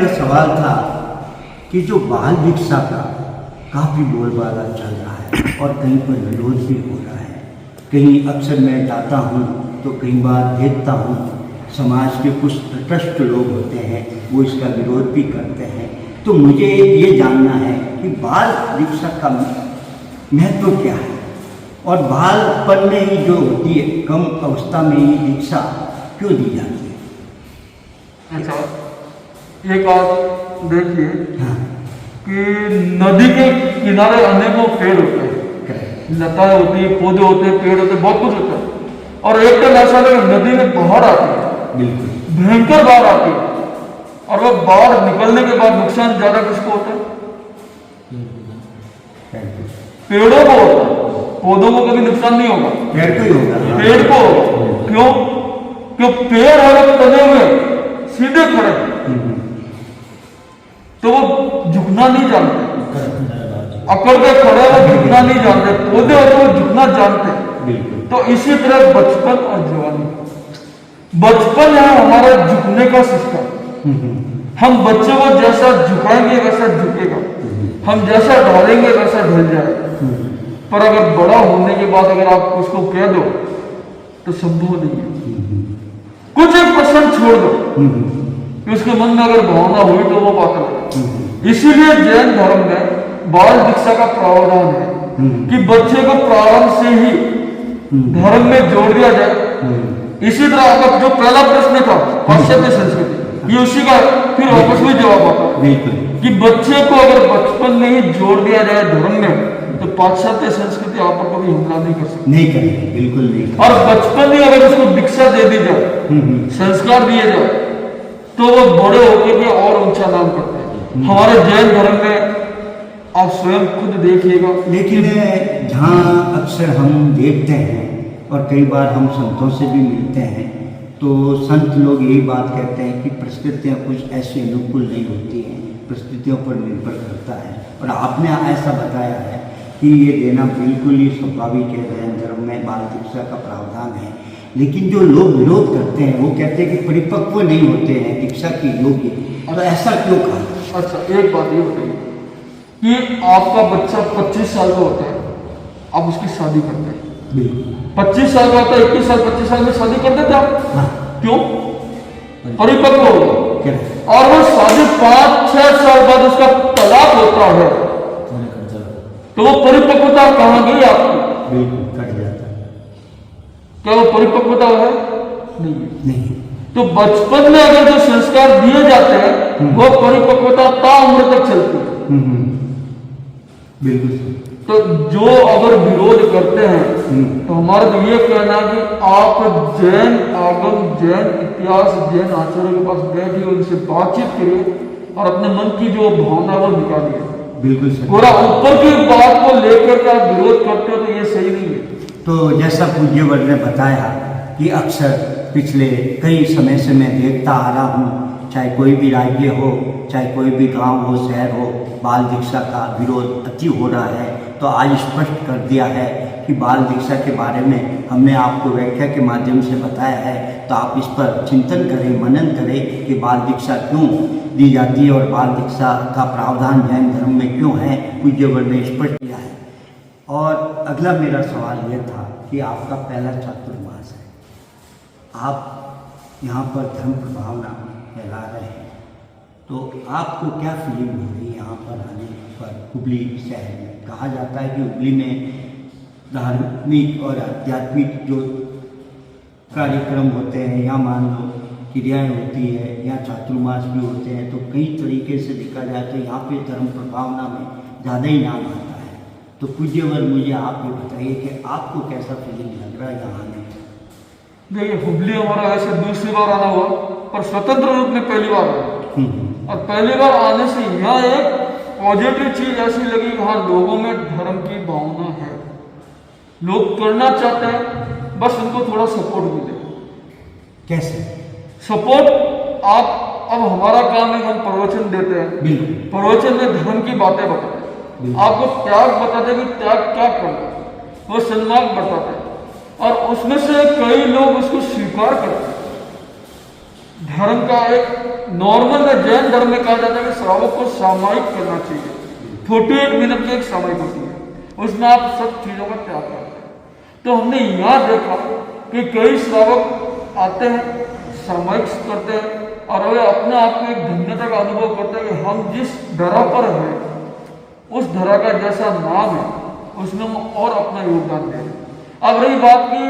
मेरा सवाल था कि जो बाल भिक्षा का काफ़ी बोलबाला चल रहा है और कहीं पर विरोध भी हो रहा है। कहीं अक्सर मैं जाता हूँ तो कई बार देखता हूँ समाज के कुछ तटस्थ लोग होते हैं, वो इसका विरोध भी करते हैं। तो मुझे ये जानना है कि बाल भिक्षा का महत्व क्या है और बालपन में ही जो होती है, कम अवस्था में ही भिक्षा क्यों दी जाती है? अच्छा, एक बात देखिए हाँ, कि नदी के किनारे अनेकों पेड़ होते हैं, लताएं होती है, पौधे होते हैं, पेड़ होते हैं, बहुत कुछ होता है। और एक टाइम ऐसा लगे नदी में बाढ़ आती है, बिल्कुल भयंकर बाढ़ आती है, और वो बाढ़ निकलने के बाद नुकसान ज्यादा किसको होता है? पेड़ों को होता है। पौधों को कभी नुकसान नहीं होगा, पेड़ को ही होगा। पेड़ को होगा। क्यों? क्यों? पेड़ अगर तने हुए सीधे खड़े तो वो झुकना नहीं जानते, अकड़ के खड़े वो झुकना नहीं जानते, पौधे होते वो झुकना जानते। तो इसी तरह बचपन और जवानी, बचपन है हमारा झुकने का सिस्टम। हम बच्चे को जैसा झुकाएंगे वैसा झुकेगा, हम जैसा ढालेंगे वैसा ढल जाएगा। पर अगर बड़ा होने के बाद अगर आप उसको कह दो तो संभव नहीं है। कुछ एक परसेंट छोड़ दो कि उसके मन में अगर भावना हुई तो वो पागल है। इसीलिए जैन धर्म में बाल भिक्षा का प्रावधान है कि बच्चे को प्रारंभ से ही धर्म में जोड़ दिया जाए। इसी तरह आपका जो पहला प्रश्न था पाश्चात्य संस्कृति, ये उसी का फिर वापस में जवाब आता है कि बच्चे को अगर बचपन में ही जोड़ दिया जाए धर्म में तो पाश्चात्य संस्कृति आप पर कभी हमला नहीं कर सकती, नहीं करेंगे, बिल्कुल नहीं। और बचपन में अगर उसको दीक्षा दे दी जाए, संस्कार दिए जाए, तो वो बड़े होकर के और ऊंचा नाम करते हैं। हमारे जैन धर्म में आप स्वयं खुद देखिएगा। लेकिन जहाँ अक्सर हम देखते हैं और कई बार हम संतों से भी मिलते हैं तो संत लोग यही बात कहते हैं कि परिस्थितियाँ कुछ ऐसी अनुकूल नहीं होती हैं, परिस्थितियों पर निर्भर करता है। और आपने ऐसा बताया है कि ये देना बिल्कुल ही स्वाभाविक है, जैन धर्म में बाल भिक्षा का प्रावधान है। लेकिन जो लोग विरोध करते हैं वो कहते हैं कि परिपक्व नहीं होते हैं दीक्षा के योग्य, और ऐसा क्यों कहा? अच्छा, एक बात ये बताइए कि आपका बच्चा 25 साल का होता है, आप उसकी शादी करते हैं। बिल्कुल 25 साल का होता है, 21 साल 25 साल में शादी कर देते आप। हाँ, क्यों? परिपक्व हो गया। क्या? और वो शादी 5-6 साल बाद उसका तलाक होता है तो वो परिपक्वता कहाँ गई आपकी? बिल्कुल कट जाता है। क्या वो परिपक्वता है? नहीं। तो बचपन में अगर जो संस्कार दिए जाते हैं वो परिपक्वता ताउम्र तक चलती है। बिल्कुल। तो जो अगर विरोध करते हैं तो हमारा तो ये कहना है कि आप जैन आगम, जैन इतिहास, जैन आचार्यों के पास बैठिए, उनसे बातचीत करिए और अपने मन की जो भावना वो निकालिए। बिल्कुल पूरा ऊपर की बात को लेकर के आप विरोध करते हो तो ये सही नहीं है। तो जैसा पूज्यवर ने बताया कि अक्सर पिछले कई समय से मैं देखता आ रहा हूँ, चाहे कोई भी राज्य हो, चाहे कोई भी गांव हो, शहर हो, बाल भिक्षा का विरोध अति हो रहा है। तो आज स्पष्ट कर दिया है कि बाल भिक्षा के बारे में हमने आपको व्याख्या के माध्यम से बताया है। तो आप इस पर चिंतन करें, मनन करें कि बाल भिक्षा क्यों दी जाती है और बाल भिक्षा का प्रावधान जैन धर्म में क्यों है, पूज्यवर ने स्पष्ट किया है। और अगला मेरा सवाल यह था कि आपका पहला चातुर्मास है, आप यहाँ पर धर्म प्रभावना फैला रहे हैं, तो आपको क्या फीलिंग हो रही है यहाँ पर आने पर? हुबली शहर में कहा जाता है कि हुबली में धार्मिक और आध्यात्मिक जो कार्यक्रम होते हैं या मान लो क्रियाएँ होती है या चातुर्मास भी होते हैं, तो कई तरीके से देखा जाए तो यहाँ पे धर्म प्रभावना में ज़्यादा ही नाम आता है। तो पूज्यवर मुझे आप ये बताइए कि आपको कैसा फीलिंग लग रहा है यहाँ आने? देखिए, हुबली हमारा ऐसे दूसरी बार आना हुआ, पर स्वतंत्र रूप में पहली बार आया। और पहली बार आने से यहाँ एक पॉजिटिव चीज ऐसी लगी कि हाँ, लोगों में धर्म की भावना है, लोग करना चाहते हैं, बस उनको थोड़ा सपोर्ट मिले। कैसे सपोर्ट? आप अब हमारा काम है, हम प्रवचन देते हैं, प्रवचन में धर्म की बातें बताते हैं, आपको त्याग बताते हैं कि त्याग क्या करना, वो सन्मार्ग बताते हैं, और उसमें से कई लोग उसको स्वीकार करते हैं। धर्म का एक नॉर्मल में जैन धर्म में कहा जाता है कि श्रावक को सामायिक करना चाहिए। 48 मिनट की एक सामायिक होती है, उसमें आप सब चीजों का त्याग करते हैं। तो हमने यहाँ देखा कि कई श्रावक आते हैं, सामायिक करते हैं और वे अपने आप को एक धन्यता का अनुभव करते हैं कि हम जिस धरा पर हैं उस धरा का जैसा नाम है उसमें हम और अपना योगदान दें। अब रही बात की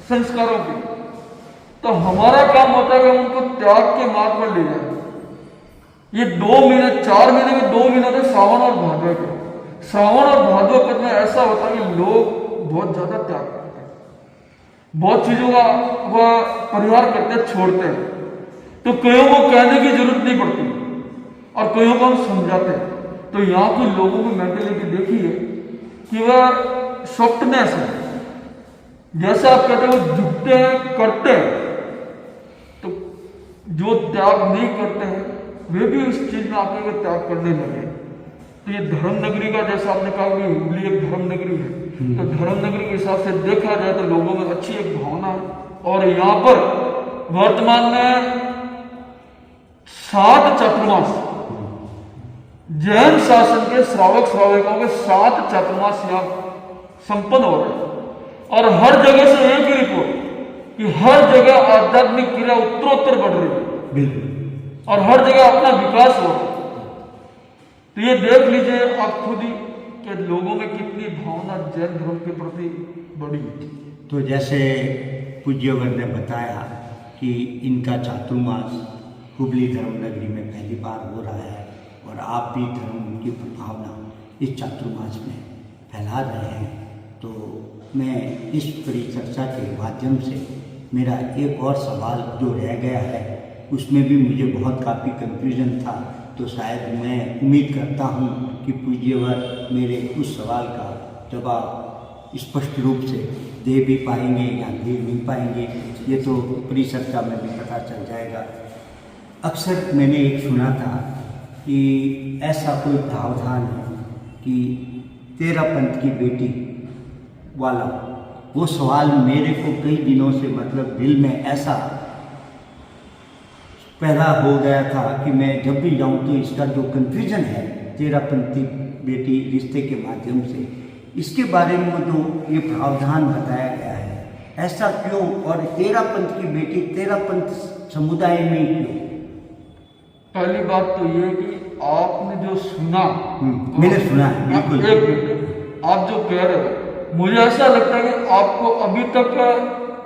संस्कारों की, तो हमारा काम होता है कि हम उनको त्याग के मार्ग पर ले जाए। ये 2 महीने 4 महीने में 2 महीने थे सावन और भादव के। सावन और भादव पद में ऐसा होता है कि लोग बहुत ज्यादा त्याग करते हैं, बहुत चीजों का वह परिहार करते हैं, छोड़ते हैं। तो कईयों को कहने की जरूरत नहीं पड़ती और कईयों को हम समझाते हैं। तो यहाँ के लोगों की मेंटेलिटी देखी है कि वह सॉफ्टनेस है, जैसे आप कहते हैं वो झुकते हैं, करते हैं। तो जो त्याग नहीं करते हैं वे भी इस चीज में आके त्याग करने लगे। तो ये धर्म नगरी का, जैसा आपने कहा कि हुबली एक धर्म नगरी है, तो धर्म नगरी के हिसाब से देखा जाए तो लोगों में अच्छी एक भावना है। और यहाँ पर वर्तमान में 7 चातुर्मास जैन शासन के श्रावक श्राविकाओं के 7 चातुर्मास यहाँ संपन्न हो रहे हैं। और हर जगह से एक ही रिपोर्ट कि हर जगह आध्यात्मिक क्रिया उत्तरोत्तर बढ़ रही है, बिल्कुल, और हर जगह अपना विकास हो रहा है। तो ये देख लीजिए आप खुद ही कि लोगों में कितनी भावना जैन धर्म के प्रति बढ़ी। तो जैसे पूज्यवर ने बताया कि इनका चातुर्मास हुबली धर्म नगरी में पहली बार हो रहा है और आप भी धर्म की भावना इस चातुर्मास में फैला रहे हैं। तो मैं इस परिचर्चा के माध्यम से मेरा एक और सवाल जो रह गया है उसमें भी मुझे बहुत काफ़ी कन्फ्यूजन था, तो शायद मैं उम्मीद करता हूँ कि पूज्यवर मेरे उस सवाल का जवाब स्पष्ट रूप से दे भी पाएंगे या दे नहीं पाएंगे, ये तो परिचर्चा में भी पता चल जाएगा। अक्सर मैंने एक सुना था कि ऐसा कोई प्रावधान है कि 13 पंथ की बेटी वाला, वो सवाल मेरे को कई दिनों से मतलब दिल में ऐसा पैदा हो गया था कि मैं जब भी जाऊं तो इसका जो कन्फ्यूजन है 13 पंथी बेटी रिश्ते के माध्यम से, इसके बारे में जो ये प्रावधान बताया गया है, ऐसा क्यों और 13 पंथ की बेटी 13 पंथ समुदाय में क्यों? पहली बात तो ये कि आपने जो सुना, मैंने सुना है, बिल्कुल। एक मिनट, आप जो कह रहे हो मुझे ऐसा लगता है कि आपको अभी तक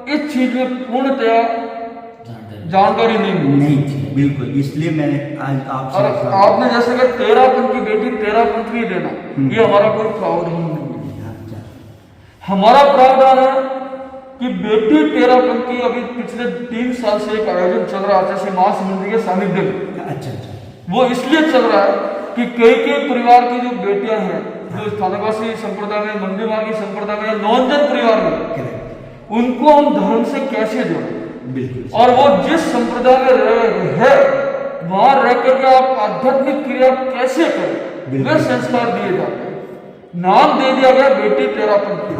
इस चीज में पूर्णतया जानकारी नहीं थी, बिल्कुल, इसलिए मैंने आज आपसे आपने जैसे कि 13 पंथ की बेटी 13 पंथ ही देना, ये हमारा कोई प्रावधान नहीं है। हमारा प्रावधान है कि बेटी 13 पंथ की अभी पिछले 3 साल से एक आयोजन चल रहा है जैसे महासमुद्री के सानिध्य में। अच्छा, वो इसलिए चल रहा है कि कई परिवार की जो बेटियां हैं जो स्थानवासी संप्रदाय में, मंदिरवादी संप्रदाय में, नॉन-जैन परिवार में, उनको हम धर्म से कैसे जोड़ें, बिल्कुल, और वो जिस संप्रदाय में रहे वहां रह करके आप आध्यात्मिक क्रिया कैसे करें, वे संस्कार दिए जाते हैं। नाम दे दिया गया बेटी 13 पंथ की,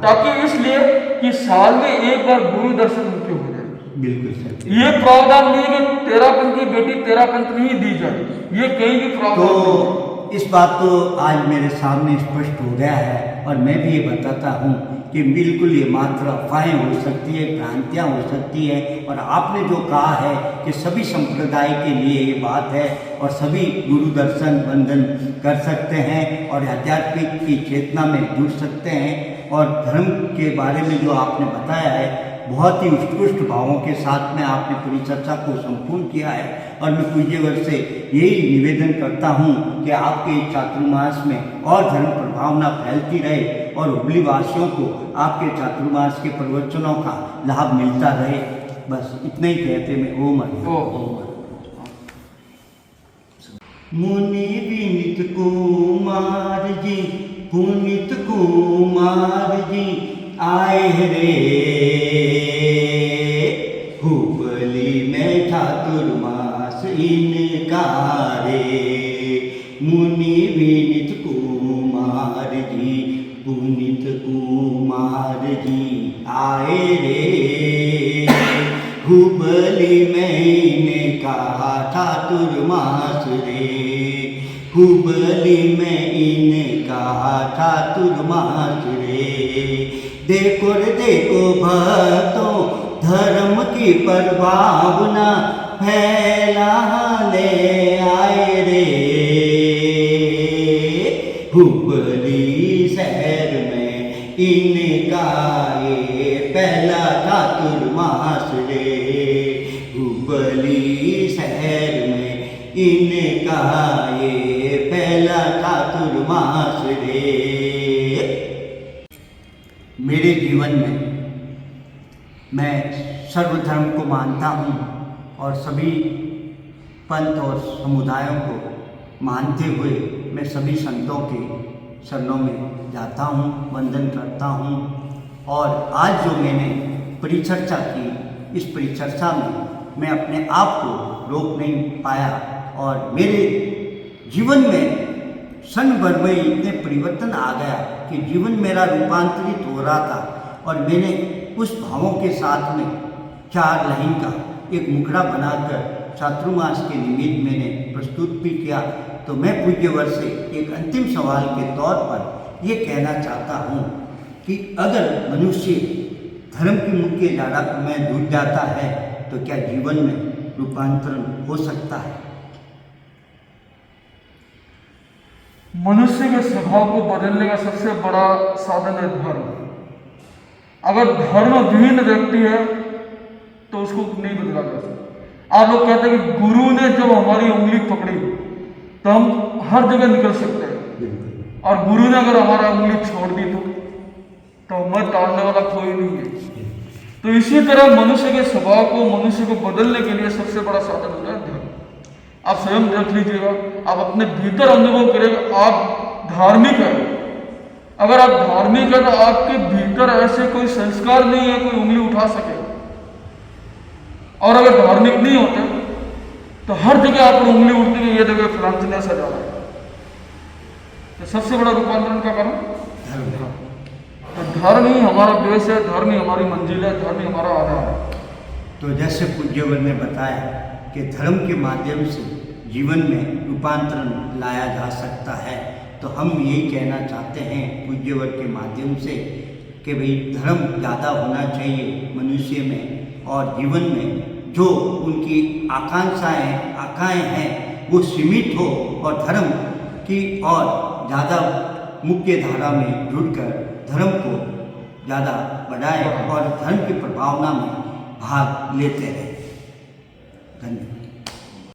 ताकि इसलिए कि साल में एक बार गुरु दर्शन उनके हो जाए। बिल्कुल सर, ये प्रावधान नहीं कि 13 पंथ की बेटी 13 पंथ नहीं दी जाए, ये कहीं भी प्रावधान तो इस बात तो आज मेरे सामने स्पष्ट हो गया है। और मैं भी ये बताता हूँ कि बिल्कुल ये मात्र अफवाहें हो सकती है, भ्रांतियाँ हो सकती है, और आपने जो कहा है कि सभी संप्रदाय के लिए ये बात है और सभी गुरु दर्शन बंधन कर सकते हैं और आध्यात्मिक की चेतना में जुड़ सकते हैं, और धर्म के बारे में जो आपने बताया है बहुत ही उत्कृष्ट भावों के साथ में आपने परिचर्चा को संपूर्ण किया है। और मैं पूज्यवर से यही निवेदन करता हूँ कि आपके इस चातुर्मास में और धर्म प्रभावना फैलती रहे और हुबली वासियों को आपके चातुर्मास के प्रवचनों का लाभ मिलता रहे। बस इतना ही कहते मैं ओम मुनि विनीत कुमार जी, पुनित कुमार जी आए रे, हुबली में चातुर्मास इनका रे। मुनि विनीत कुमार जी, पुनित कुमार जी आए रे, हुबली में चातुर्मास रे, हुबली में इनका चातुर्मास रे। देखो रे देखो भक्तों धर्म की प्रभावना फैलाने आए रे, हुबली शहर में इनका ये पहला चातुर्मास रे, हुबली शहर में इनका ये पहला चातुर्मास रे। मेरे जीवन में मैं सर्वधर्म को मानता हूँ और सभी पंथ और समुदायों को मानते हुए मैं सभी संतों के शरणों में जाता हूँ, वंदन करता हूँ। और आज जो मैंने परिचर्चा की, इस परिचर्चा में मैं अपने आप को रोक नहीं पाया और मेरे जीवन में क्षण भर में इतने परिवर्तन आ गया कि जीवन मेरा रूपांतरित हो रहा था। और मैंने उस भावों के साथ में 4 लाइन का एक मुखड़ा बनाकर चातुर्मास के निमित्त मैंने प्रस्तुत भी किया। तो मैं पूज्यवर से एक अंतिम सवाल के तौर पर ये कहना चाहता हूँ कि अगर मनुष्य धर्म की मुख्य धारा में डूब जाता है तो क्या जीवन में रूपांतरण हो सकता है? मनुष्य के स्वभाव को बदलने का सबसे बड़ा साधन है धर्म। अगर धर्म विहीन व्यक्ति है तो उसको नहीं बदला जा सकता। आप लोग कहते हैं कि गुरु ने जब हमारी उंगली पकड़ी तो हम हर जगह निकल सकते हैं, और गुरु ने अगर हमारा उंगली छोड़ दी तो हमें टालने वाला कोई नहीं है। तो इसी तरह मनुष्य के स्वभाव को, मनुष्य को बदलने के लिए सबसे बड़ा साधन होता है धर्म। आप स्वयं देख लीजिएगा, आप अपने भीतर अनुभव करेंगे आप धार्मिक है। अगर आप धार्मिक है तो आपके भीतर ऐसे कोई संस्कार नहीं है कोई उंगली उठा सके। और अगर धार्मिक नहीं होते तो हर जगह आप उंगली उठती है, ये जगह फलां ने ऐसा जा रहा है। तो सबसे बड़ा रूपांतरण का कारण धर्म है। तो धर्म ही हमारा बेस है, धर्म ही हमारी मंजिल है, धर्म ही हमारा आधार है। तो जैसे पूज्यवर ने बताया कि धर्म के माध्यम से जीवन में रूपांतरण लाया जा सकता है, तो हम यही कहना चाहते हैं पूज्यवर के माध्यम से कि भाई धर्म ज़्यादा होना चाहिए मनुष्य में, और जीवन में जो उनकी आकांक्षाएं हैं वो सीमित हो और धर्म की और ज़्यादा मुख्य धारा में जुड़कर धर्म को ज़्यादा बढ़ाएं और धर्म की प्रभावना में भाग लेते रहें। धन्यवाद।